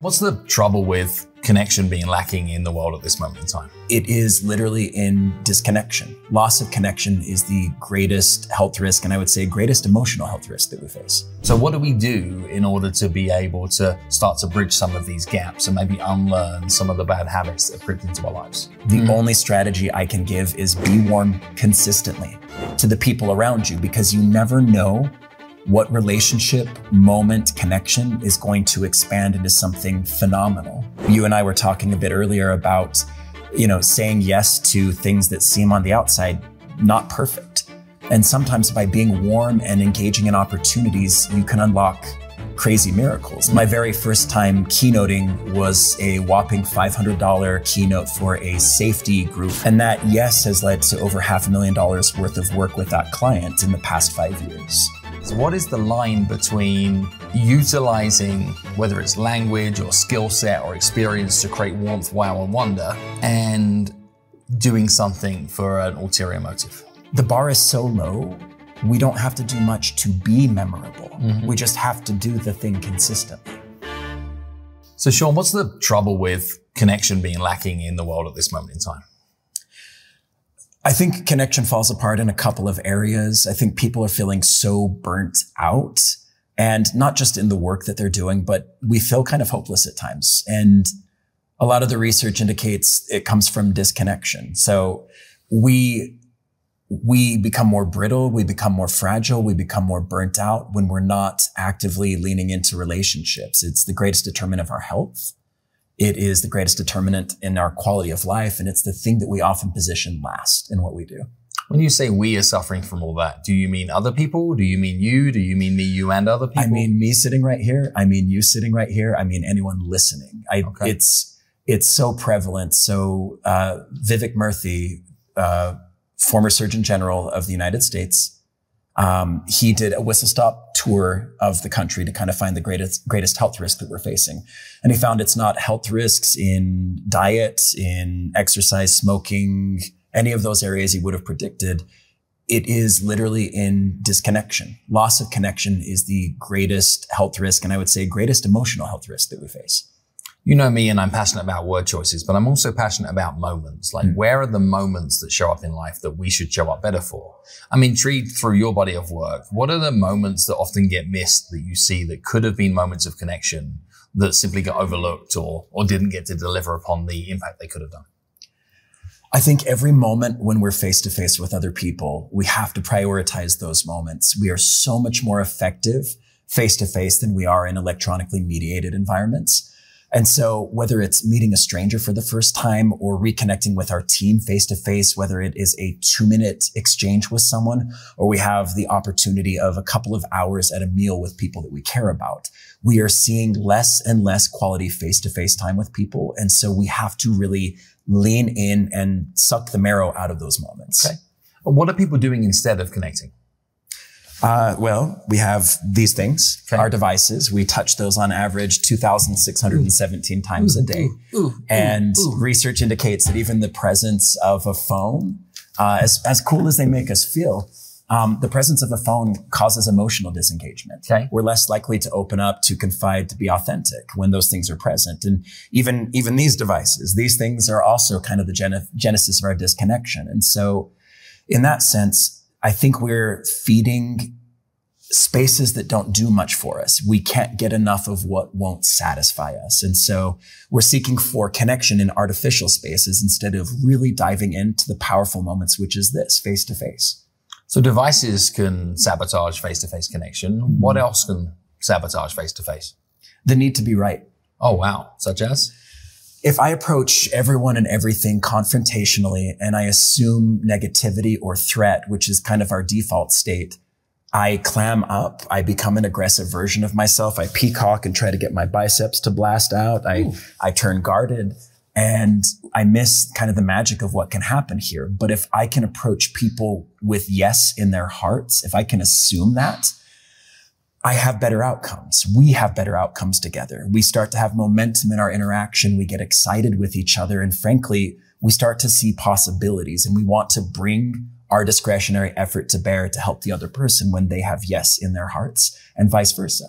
What's the trouble with connection being lacking in the world at this moment in time? It is literally in disconnection. Loss of connection is the greatest health risk, and I would say greatest emotional health risk that we face. So what do we do in order to be able to start to bridge some of these gaps and maybe unlearn some of the bad habits that have crept into our lives? The only strategy I can give is be warm consistently to the people around you, because you never know what relationship, moment, connection is going to expand into something phenomenal. You and I were talking a bit earlier about, saying yes to things that seem on the outside not perfect. And sometimes by being warm and engaging in opportunities, you can unlock crazy miracles. My very first time keynoting was a whopping $500 keynote for a safety group. And that yes has led to over $500,000 worth of work with that client in the past 5 years. So what is the line between utilizing, whether it's language or skill set or experience to create warmth, wow, and wonder, and doing something for an ulterior motive? The bar is so low, we don't have to do much to be memorable. We just have to do the thing consistently. So Sean, what's the trouble with connection being lacking in the world at this moment in time? I think connection falls apart in a couple of areas. I think people are feeling so burnt out, and not just in the work that they're doing, but we feel kind of hopeless at times. And a lot of the research indicates it comes from disconnection. So we become more brittle, we become more fragile, we become more burnt out when we're not actively leaning into relationships. It's the greatest determinant of our health. It is the greatest determinant in our quality of life, and it's the thing that we often position last in what we do. When you say we are suffering from all that, do you mean other people? Do you mean you? Do you mean me, you, and other people? I mean me sitting right here. I mean you sitting right here. I mean anyone listening. Okay. It's so prevalent. So Vivek Murthy, former Surgeon General of the United States, he did a whistle-stop tour of the country to kind of find the greatest health risk that we're facing. And he found it's not health risks in diet, in exercise, smoking, any of those areas he would have predicted. It is literally in disconnection. Loss of connection is the greatest health risk, and I would say greatest emotional health risk that we face. You know me, and I'm passionate about word choices, but I'm also passionate about moments. Like, where are the moments that show up in life that we should show up better for? I'm intrigued through your body of work. What are the moments that often get missed that you see that could have been moments of connection that simply got overlooked or didn't get to deliver upon the impact they could have done? I think every moment when we're face to face with other people, we have to prioritize those moments. We are so much more effective face to face than we are in electronically mediated environments. And so whether it's meeting a stranger for the first time or reconnecting with our team face to face, whether it is a 2-minute exchange with someone, or we have the opportunity of a couple of hours at a meal with people that we care about, we are seeing less and less quality face to face time with people. And so we have to really lean in and suck the marrow out of those moments. Okay. What are people doing instead of connecting? Well, we have these things, our devices. We touch those on average 2,617 times a day. And research indicates that even the presence of a phone, as cool as they make us feel, the presence of a phone causes emotional disengagement. Okay. We're less likely to open up, to confide, to be authentic when those things are present. And even these devices, these things are also kind of the genesis of our disconnection. And so in that sense, I think we're feeding spaces that don't do much for us. We can't get enough of what won't satisfy us. And so we're seeking for connection in artificial spaces instead of really diving into the powerful moments, which is this, face to face. So devices can sabotage face-to-face connection. What else can sabotage face-to-face? The need to be right. Oh, wow. Such as? If I approach everyone and everything confrontationally and I assume negativity or threat, which is kind of our default state, I clam up, I become an aggressive version of myself. I peacock and try to get my biceps to blast out. I turn guarded, and I miss kind of the magic of what can happen here. But if I can approach people with yes in their hearts, if I can assume that, I have better outcomes. We have better outcomes together. We start to have momentum in our interaction. We get excited with each other. And frankly, we start to see possibilities, and we want to bring our discretionary effort to bear to help the other person when they have yes in their hearts, and vice versa.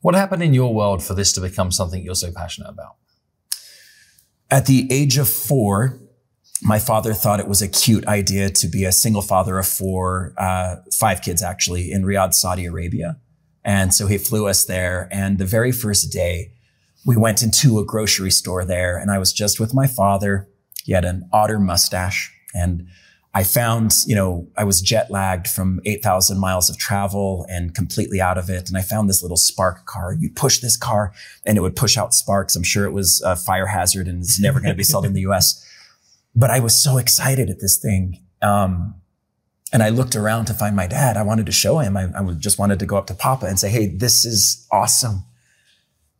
What happened in your world for this to become something you're so passionate about? At the age of 4, my father thought it was a cute idea to be a single father of 5 kids actually, in Riyadh, Saudi Arabia. And so he flew us there. And the very first day, we went into a grocery store there, and I was just with my father. He had an otter mustache, and I found, I was jet lagged from 8,000 miles of travel and completely out of it. And I found this little spark car. You push this car and it would push out sparks. I'm sure it was a fire hazard and it's never going to be sold in the US. But I was so excited at this thing. And I looked around to find my dad. I wanted to show him. I just wanted to go up to Papa and say, hey, this is awesome.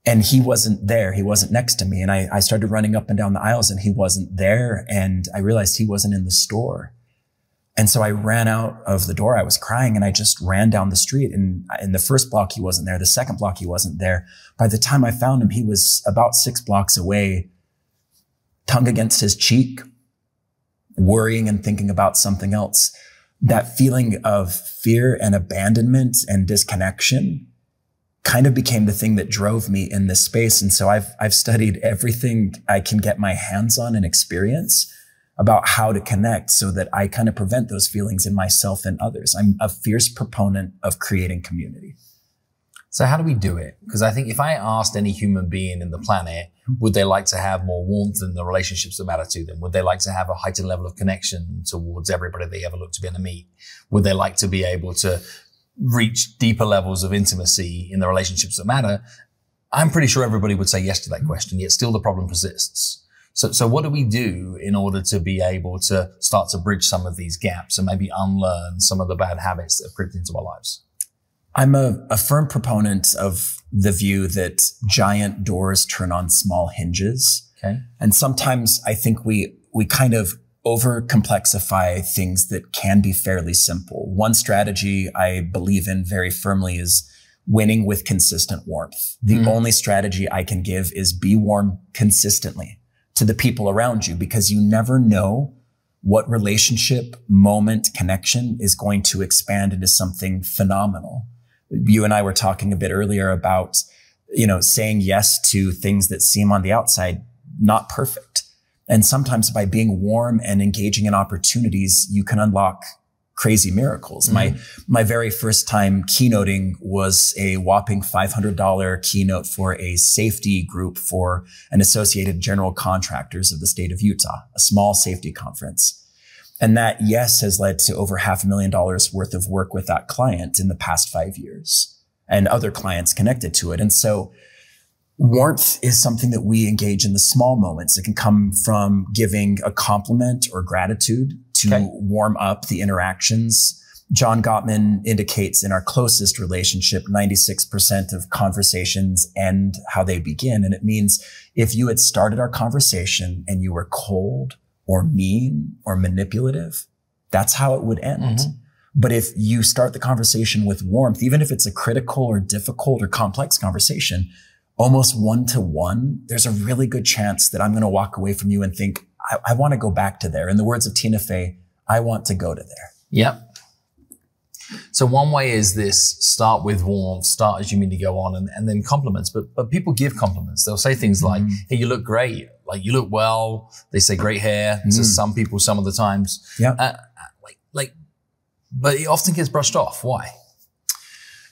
And he wasn't there. He wasn't next to me. And I started running up and down the aisles and he wasn't there. And I realized he wasn't in the store. And so I ran out of the door. I was crying and I just ran down the street. And in the first block, he wasn't there. The second block, he wasn't there. By the time I found him, he was about 6 blocks away, tongue against his cheek, worrying and thinking about something else. That feeling of fear and abandonment and disconnection kind of became the thing that drove me in this space. And so I've studied everything I can get my hands on and experience about how to connect so that I kind of prevent those feelings in myself and others. I'm a fierce proponent of creating community. So how do we do it? Because I think if I asked any human being in the planet, would they like to have more warmth in the relationships that matter to them? Would they like to have a heightened level of connection towards everybody they ever look to be able to meet? Would they like to be able to reach deeper levels of intimacy in the relationships that matter? I'm pretty sure everybody would say yes to that question, yet still the problem persists. So what do we do in order to be able to start to bridge some of these gaps and maybe unlearn some of the bad habits that have crept into our lives? I'm a firm proponent of the view that giant doors turn on small hinges. Okay. And sometimes I think we kind of over complexify things that can be fairly simple. One strategy I believe in very firmly is winning with consistent warmth. The only strategy I can give is be warm consistently to the people around you, because you never know what relationship, moment, connection is going to expand into something phenomenal. You and I were talking a bit earlier about, saying yes to things that seem on the outside not perfect. And sometimes by being warm and engaging in opportunities, you can unlock crazy miracles. My very first time keynoting was a whopping $500 keynote for a safety group for an Associated General Contractors of the state of Utah, a small safety conference. And that, yes, has led to over $500,000 worth of work with that client in the past 5 years and other clients connected to it. And so warmth is something that we engage in the small moments. It can come from giving a compliment or gratitude to warm up the interactions. John Gottman indicates in our closest relationship, 96% of conversations end how they begin. And it means if you had started our conversation and you were cold or mean or manipulative, that's how it would end. But if you start the conversation with warmth, even if it's a critical or difficult or complex conversation, almost one-to-one, there's a really good chance that I'm going to walk away from you and think, I want to go back to there. In the words of Tina Fey, I want to go to there. Yep. So one way is this: start with warmth, start as you mean to go on, and then compliments. But people give compliments. They'll say things like, hey, you look great. Like, you look well. They say great hair to some people some of the times. Yeah. But it often gets brushed off. Why?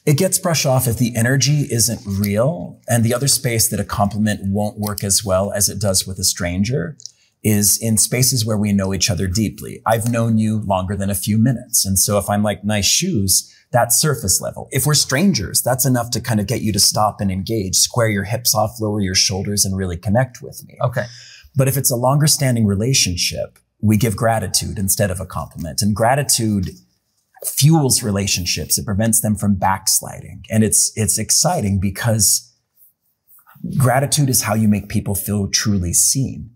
It gets brushed off if the energy isn't real. And the other space that a compliment won't work as well as it does with a stranger is in spaces where we know each other deeply. I've known you longer than a few minutes. And so if I'm like, nice shoes, that's surface level. If we're strangers, that's enough to kind of get you to stop and engage, square your hips off, lower your shoulders, and really connect with me. Okay. But if it's a longer standing relationship, we give gratitude instead of a compliment. And gratitude fuels relationships. It prevents them from backsliding. And it's exciting because gratitude is how you make people feel truly seen.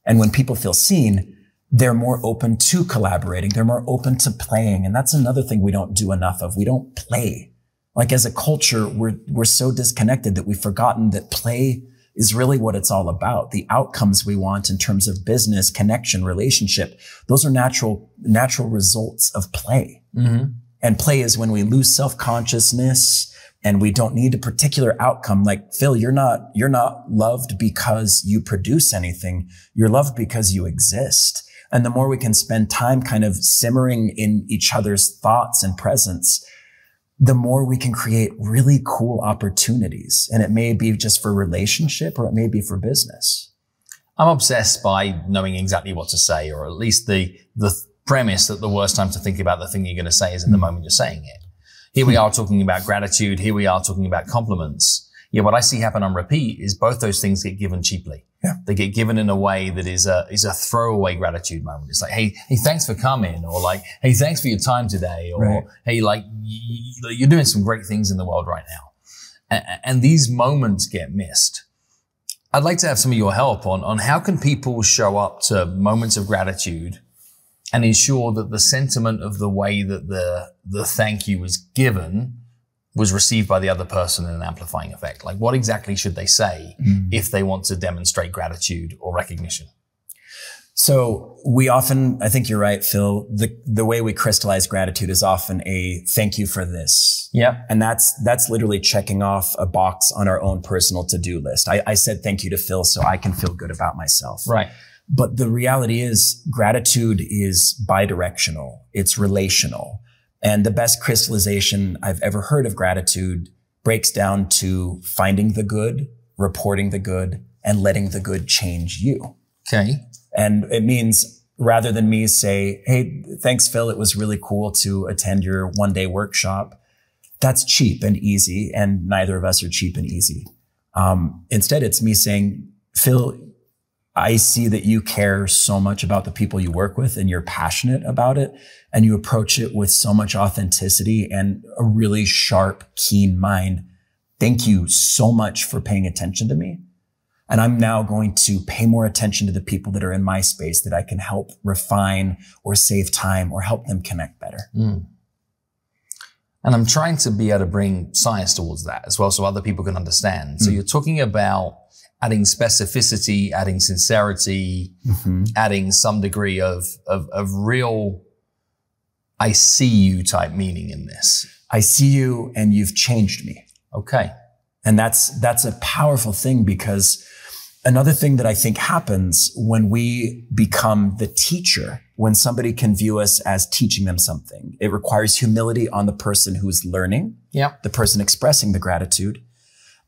And when people feel seen, they're more open to collaborating. They're more open to playing. And that's another thing we don't do enough of. We don't play. Like, as a culture, we're so disconnected that we've forgotten that play is really what it's all about. The outcomes we want in terms of business, connection, relationship, those are natural results of play. And play is when we lose self-consciousness, And we don't need a particular outcome. Like, Phil, you're not loved because you produce anything. You're loved because you exist. And the more we can spend time kind of simmering in each other's thoughts and presence, the more we can create really cool opportunities. And it may be just for relationship, or it may be for business. I'm obsessed by knowing exactly what to say, or at least the premise that the worst time to think about the thing you're going to say is in the moment you're saying it. Here we are talking about gratitude. Here we are talking about compliments. Yeah, what I see happen on repeat is both those things get given cheaply. Yeah. They get given in a way that is a throwaway gratitude moment. It's like, hey, thanks for coming, or like, hey, thanks for your time today, or right. Hey, like, you're doing some great things in the world right now. And these moments get missed. I'd like to have some of your help on how can people show up to moments of gratitude and ensure that the sentiment of the way that the thank you was given was received by the other person in an amplifying effect. Like, what exactly should they say if they want to demonstrate gratitude or recognition? So we often, I think you're right, Phil, the way we crystallize gratitude is often a thank you for this. Yeah. And that's literally checking off a box on our own personal to-do list. I said thank you to Phil so I can feel good about myself. Right. But the reality is gratitude is bidirectional. It's relational. And the best crystallization I've ever heard of gratitude breaks down to finding the good, reporting the good, and letting the good change you. Okay. And it means rather than me say, hey, thanks, Phil, it was really cool to attend your one-day workshop. That's cheap and easy. And neither of us are cheap and easy. Instead, it's me saying, Phil, I see that you care so much about the people you work with and you're passionate about it, and you approach it with so much authenticity and a really sharp, keen mind. Thank you so much for paying attention to me. And I'm now going to pay more attention to the people that are in my space that I can help refine or save time or help them connect better. And I'm trying to be able to bring science towards that as well so other people can understand. So you're talking about adding specificity, adding sincerity, adding some degree of real, I see you type meaning in this. I see you and you've changed me. Okay. And that's a powerful thing, because another thing that I think happens when we become the teacher, when somebody can view us as teaching them something, it requires humility on the person who's learning, the person expressing the gratitude.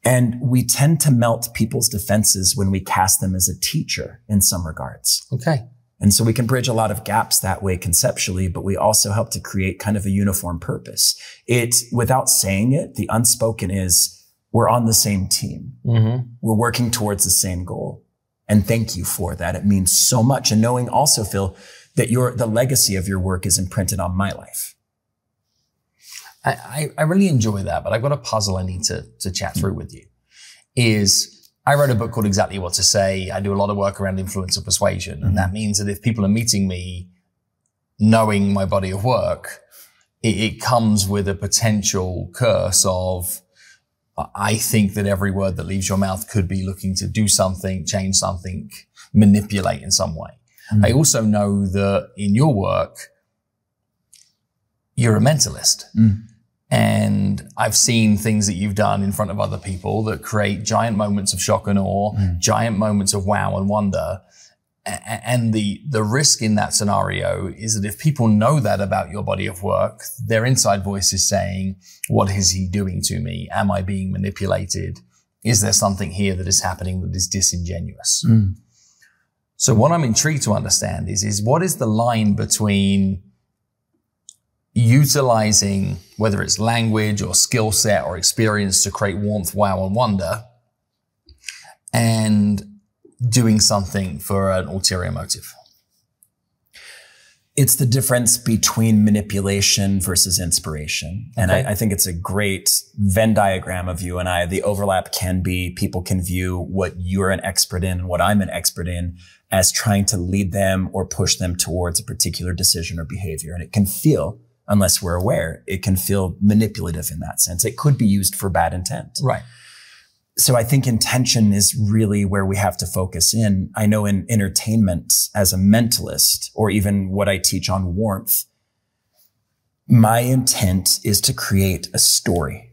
And we tend to melt people's defenses when we cast them as a teacher in some regards. Okay. And so we can bridge a lot of gaps that way conceptually, but we also help to create kind of a uniform purpose. Without saying it, the unspoken is we're on the same team. We're working towards the same goal. And thank you for that. It means so much. And knowing also, Phil, that the legacy of your work is imprinted on my life. I really enjoy that, but I've got a puzzle I need to chat through with you. I wrote a book called Exactly What to Say. I do a lot of work around influence and persuasion. And that means that if people are meeting me knowing my body of work, it comes with a potential curse of, I think that every word that leaves your mouth could be looking to do something, change something, manipulate in some way. I also know that in your work, you're a mentalist. And I've seen things that you've done in front of other people that create giant moments of shock and awe, giant moments of wow and wonder. And the risk in that scenario is that if people know that about your body of work, their inside voice is saying, what is he doing to me? Am I being manipulated? Is there something here that is happening that is disingenuous? So what I'm intrigued to understand is what is the line between utilizing, whether it's language or skill set or experience to create warmth, wow, and wonder, and doing something for an ulterior motive? It's the difference between manipulation versus inspiration. And I think it's a great Venn diagram of you and I. The overlap can be people can view what you're an expert in and what I'm an expert in as trying to lead them or push them towards a particular decision or behavior. And it can feel, unless we're aware, it can feel manipulative in that sense. It could be used for bad intent. Right. So I think intention is really where we have to focus in. I know in entertainment as a mentalist, or even what I teach on warmth, my intent is to create a story.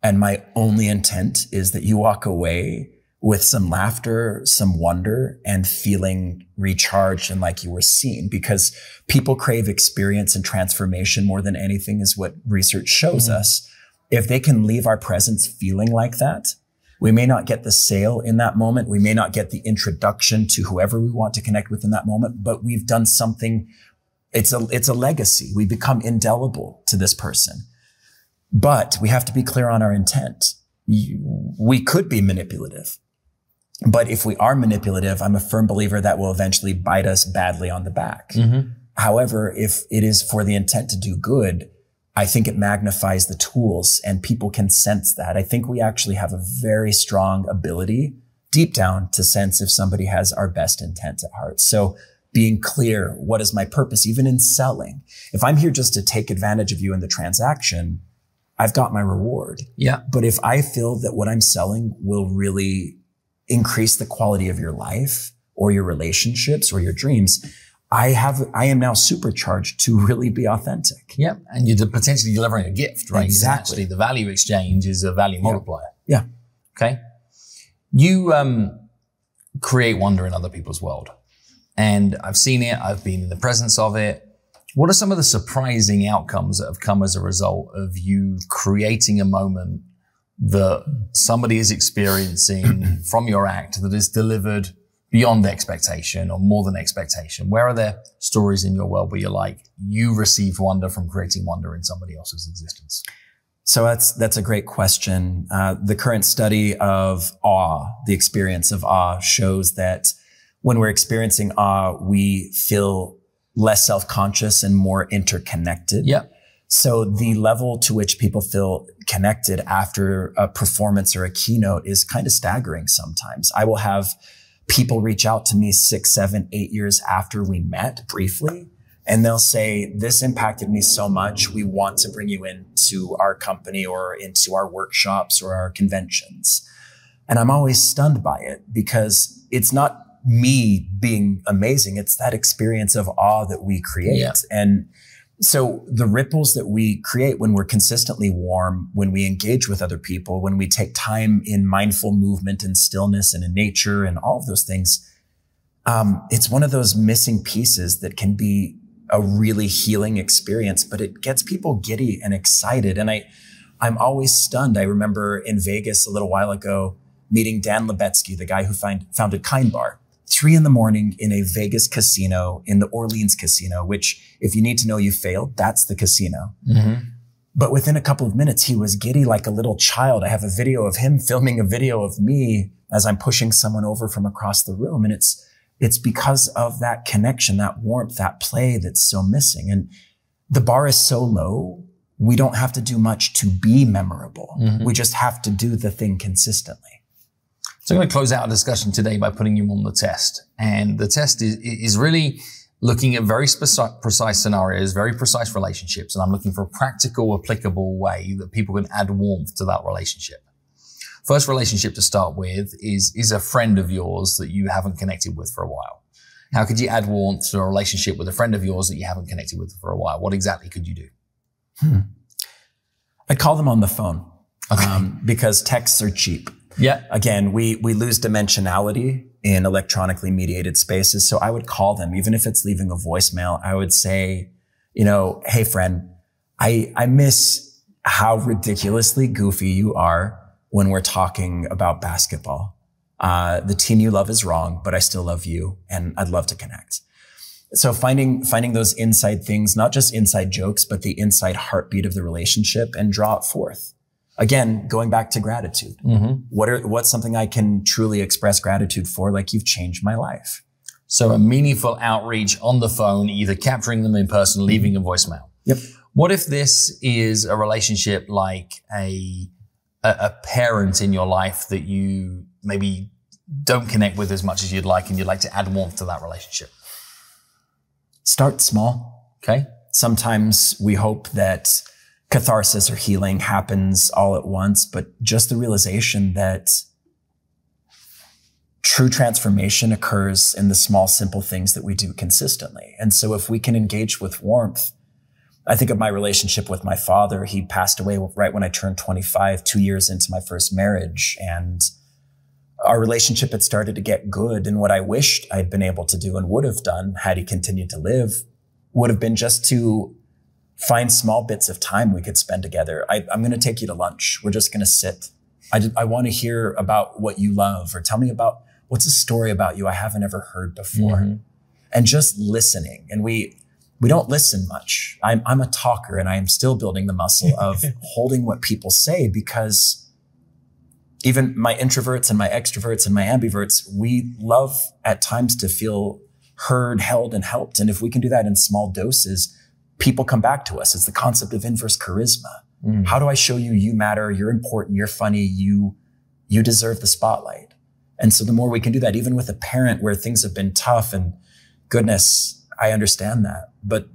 And my only intent is that you walk away with some laughter, some wonder, and feeling recharged and like you were seen, because people crave experience and transformation more than anything, is what research shows us. If they can leave our presence feeling like that, we may not get the sale in that moment. We may not get the introduction to whoever we want to connect with in that moment, but we've done something. It's a legacy. We become indelible to this person. But we have to be clear on our intent. We could be manipulative. But if we are manipulative, I'm a firm believer that will eventually bite us badly on the back. However, if it is for the intent to do good, I think it magnifies the tools and people can sense that. I think we actually have a very strong ability deep down to sense if somebody has our best intent at heart. So being clear, what is my purpose, even in selling? If I'm here just to take advantage of you in the transaction, I've got my reward. Yeah. But if I feel that what I'm selling will really increase the quality of your life or your relationships or your dreams, I am now supercharged to really be authentic. Yeah. And you're potentially delivering a gift, right? Exactly. Actually, the value exchange is a value multiplier. Yeah. Okay. You create wonder in other people's world. And I've seen it. I've been in the presence of it. What are some of the surprising outcomes that have come as a result of you creating a moment that somebody is experiencing from your act that is delivered beyond expectation or more than expectation? Where are there stories in your world where you're like, you received wonder from creating wonder in somebody else's existence? So that's a great question. The current study of awe, the experience of awe, shows that when we're experiencing awe, we feel less self-conscious and more interconnected. Yeah. So the level to which people feel connected after a performance or a keynote is kind of staggering sometimes. I will have people reach out to me 6, 7, 8 years after we met briefly, and they'll say, this impacted me so much. We want to bring you into our company or into our workshops or our conventions. And I'm always stunned by it because it's not me being amazing. It's that experience of awe that we create. Yeah. And so the ripples that we create when we're consistently warm, when we engage with other people, when we take time in mindful movement and stillness and in nature and all of those things, it's one of those missing pieces that can be a really healing experience, but it gets people giddy and excited. And I'm always stunned. I remember in Vegas a little while ago meeting Dan Lebetsky, the guy who founded Kind Bar. 3 a.m. in a Vegas casino, in the Orleans casino, which if you need to know you failed, that's the casino. But within a couple of minutes, he was giddy like a little child. I have a video of him filming a video of me as I'm pushing someone over from across the room. And it's because of that connection, that warmth, that play that's so missing. And the bar is so low, we don't have to do much to be memorable. We just have to do the thing consistently. So I'm going to close out our discussion today by putting you on the test. And the test is really looking at very precise scenarios, very precise relationships. And I'm looking for a practical, applicable way that people can add warmth to that relationship. First relationship to start with is a friend of yours that you haven't connected with for a while. How could you add warmth to a relationship with a friend of yours that you haven't connected with for a while? What exactly could you do? I'd call them on the phone. Because texts are cheap. Yeah. Again, we lose dimensionality in electronically mediated spaces. So I would call them, even if it's leaving a voicemail. I would say, hey friend, I miss how ridiculously goofy you are when we're talking about basketball. The team you love is wrong, but I still love you and I'd love to connect. So finding those inside things, not just inside jokes, but the inside heartbeat of the relationship and draw it forth. Again, going back to gratitude. What's something I can truly express gratitude for? Like, you've changed my life. So a meaningful outreach on the phone, either capturing them in person, leaving a voicemail. Yep. What if this is a relationship like a parent in your life that you maybe don't connect with as much as you'd like, and you'd like to add warmth to that relationship? Start small. Okay. Sometimes we hope that catharsis or healing happens all at once, but just the realization that true transformation occurs in the small, simple things that we do consistently. And so if we can engage with warmth I think of my relationship with my father. He passed away right when I turned 25, 2 years into my first marriage. And our relationship had started to get good. And what I wished I'd been able to do and would have done had he continued to live would have been just to find small bits of time we could spend together. I'm going to take you to lunch. We're just going to sit. I want to hear about what you love, or tell me about what's a story about you I haven't ever heard before. Mm-hmm. And just listening. And we don't listen much. I'm a talker, and I am still building the muscle of holding what people say, because even my introverts and my extroverts and my ambiverts, we love at times to feel heard, held, and helped. And if we can do that in small doses, people come back to us. It's the concept of inverse charisma. Mm. How do I show you you matter, you're important, you're funny, you deserve the spotlight? And so the more we can do that, even with a parent where things have been tough, and goodness, I understand that. But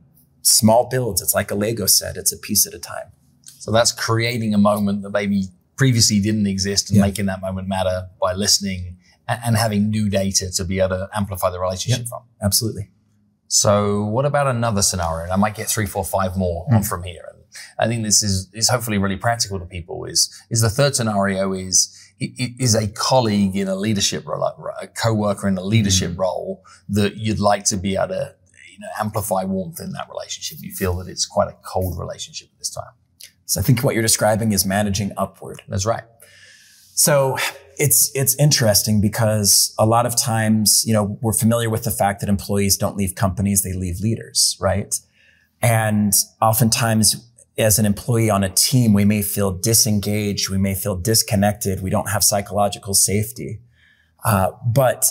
small builds, it's like a Lego set, it's a piece at a time. So that's creating a moment that maybe previously didn't exist, and making that moment matter by listening and having new data to be able to amplify the relationship from. Absolutely. So what about another scenario? And I might get 3, 4, 5 more on from here. And I think this is hopefully really practical to people. Is the third scenario is a colleague in a leadership role, a co-worker in a leadership role that you'd like to be able to amplify warmth in that relationship. You feel that it's quite a cold relationship at this time. So I think what you're describing is managing upward. That's right. So it's interesting because a lot of times, we're familiar with the fact that employees don't leave companies, they leave leaders, right? And oftentimes as an employee on a team, we may feel disengaged, we may feel disconnected, we don't have psychological safety. But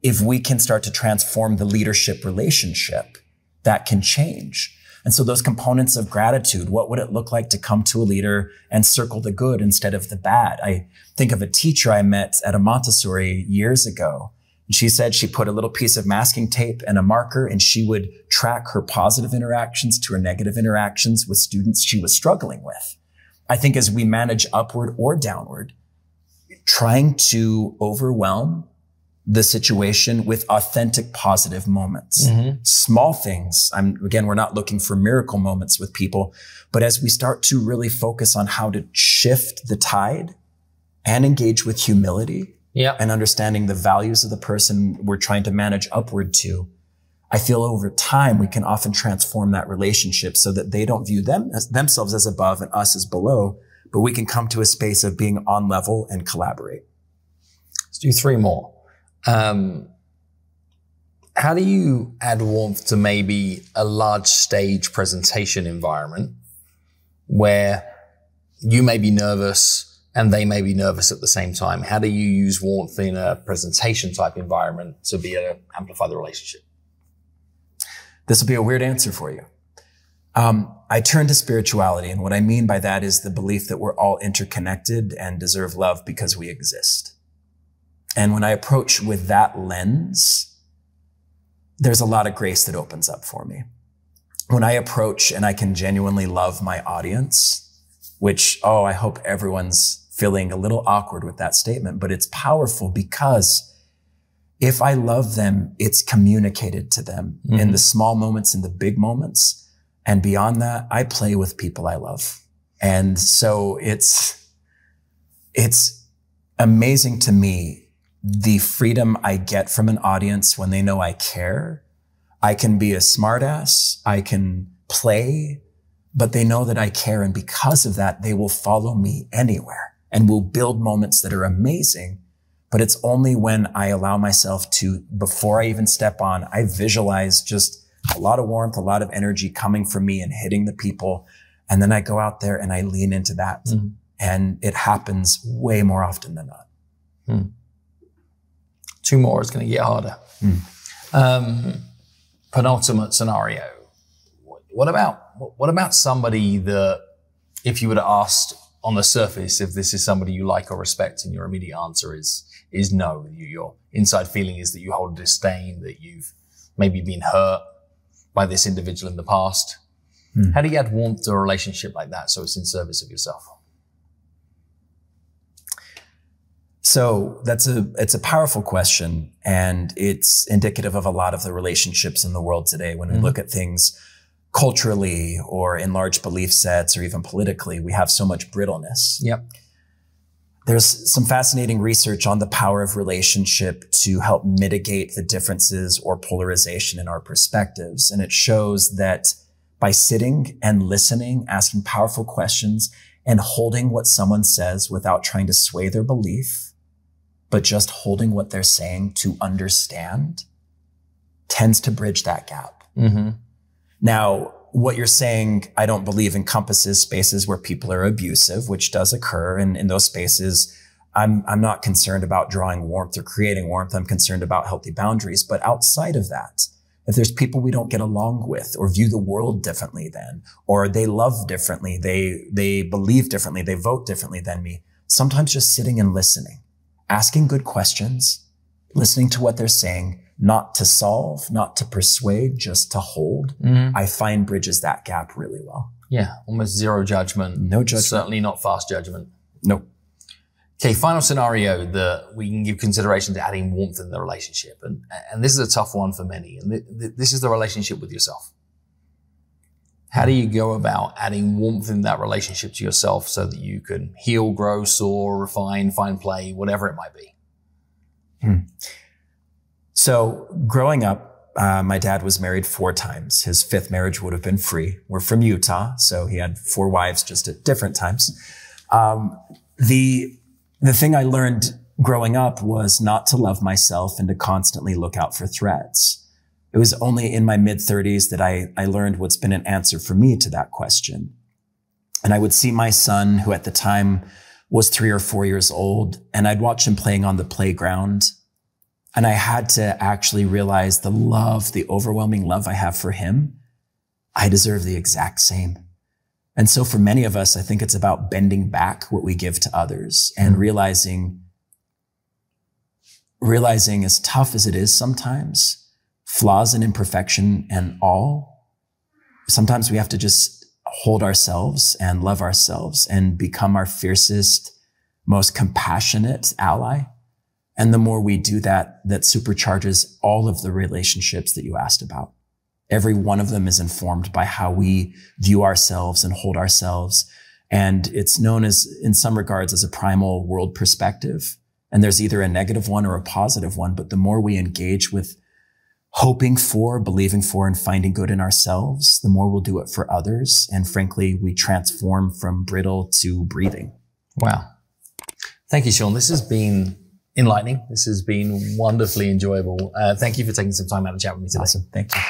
if we can start to transform the leadership relationship, that can change. And so those components of gratitude, what would it look like to come to a leader and circle the good instead of the bad? I think of a teacher I met at a Montessori years ago. And she said she put a little piece of masking tape and a marker, and she would track her positive interactions to her negative interactions with students she was struggling with. I think as we manage upward or downward, trying to overwhelm the situation with authentic positive moments. Mm-hmm. Small things. We're not looking for miracle moments with people, but as we start to really focus on how to shift the tide and engage with humility and understanding the values of the person we're trying to manage upward to, I feel over time we can often transform that relationship so that they don't view themselves as above and us as below, but we can come to a space of being on level and collaborate. Let's do 3 more. How do you add warmth to maybe a large stage presentation environment where you may be nervous and they may be nervous at the same time? How do you use warmth in a presentation type environment to be able to amplify the relationship? This will be a weird answer for you. I turn to spirituality, and what I mean by that is the belief that we're all interconnected and deserve love because we exist. And when I approach with that lens, there's a lot of grace that opens up for me. When I approach and I can genuinely love my audience, which, I hope everyone's feeling a little awkward with that statement, but it's powerful because if I love them, it's communicated to them in the small moments, in the big moments. And beyond that, I play with people I love. And so it's amazing to me the freedom I get from an audience when they know I care. I can be a smartass, I can play, but they know that I care. And because of that, they will follow me anywhere and will build moments that are amazing. But it's only when I allow myself to, before I even step on, I visualize just a lot of warmth, a lot of energy coming from me and hitting the people. And then I go out there and I lean into that. Mm-hmm. And it happens way more often than not. Mm. 2 more is going to get harder. Penultimate scenario. What about somebody that, if you were to ask on the surface if this is somebody you like or respect, and your immediate answer is no, your inside feeling is that you hold a disdain, that you've maybe been hurt by this individual in the past. How do you add warmth to a relationship like that so it's in service of yourself? So it's a powerful question, and it's indicative of a lot of the relationships in the world today. When we look at things culturally or in large belief sets or even politically, we have so much brittleness. Yep. There's some fascinating research on the power of relationship to help mitigate the differences or polarization in our perspectives. And it shows that by sitting and listening, asking powerful questions, and holding what someone says without trying to sway their belief, but just holding what they're saying to understand, tends to bridge that gap. Mm-hmm. Now, what you're saying, I don't believe encompasses spaces where people are abusive, which does occur. And in those spaces, I'm not concerned about drawing warmth or creating warmth. I'm concerned about healthy boundaries. But outside of that, if there's people we don't get along with or view the world differently than, or they love differently, they believe differently, they vote differently than me, sometimes just sitting and listening, asking good questions, listening to what they're saying, not to solve, not to persuade, just to hold, I find bridges that gap really well. Yeah, almost zero judgment. No judgment. Certainly not fast judgment. Nope. Okay, final scenario that we can give consideration to adding warmth in the relationship. And this is a tough one for many. And this is the relationship with yourself. How do you go about adding warmth in that relationship to yourself so that you can heal, grow, soar, refine, find play, whatever it might be? So growing up, my dad was married 4 times. His 5th marriage would have been free. We're from Utah, so he had 4 wives just at different times. The thing I learned growing up was not to love myself and to constantly look out for threats. It was only in my mid-30s that I learned what's been an answer for me to that question. And I would see my son, who at the time was 3 or 4 years old, and I'd watch him playing on the playground. And I had to actually realize the overwhelming love I have for him. I deserve the exact same. And so for many of us, I think it's about bending back what we give to others and realizing as tough as it is sometimes, flaws and imperfection and all, sometimes we have to just hold ourselves and love ourselves and become our fiercest, most compassionate ally. And the more we do that, that supercharges all of the relationships that you asked about. Every one of them is informed by how we view ourselves and hold ourselves. And it's known as, in some regards, as a primal world perspective. And there's either a negative one or a positive one. But the more we engage with hoping for, believing for, and finding good in ourselves, the more we'll do it for others. And frankly, we transform from brittle to breathing. Wow. Thank you, Sean. This has been enlightening. This has been wonderfully enjoyable. Thank you for taking some time out to chat with me today. Awesome. Thank you.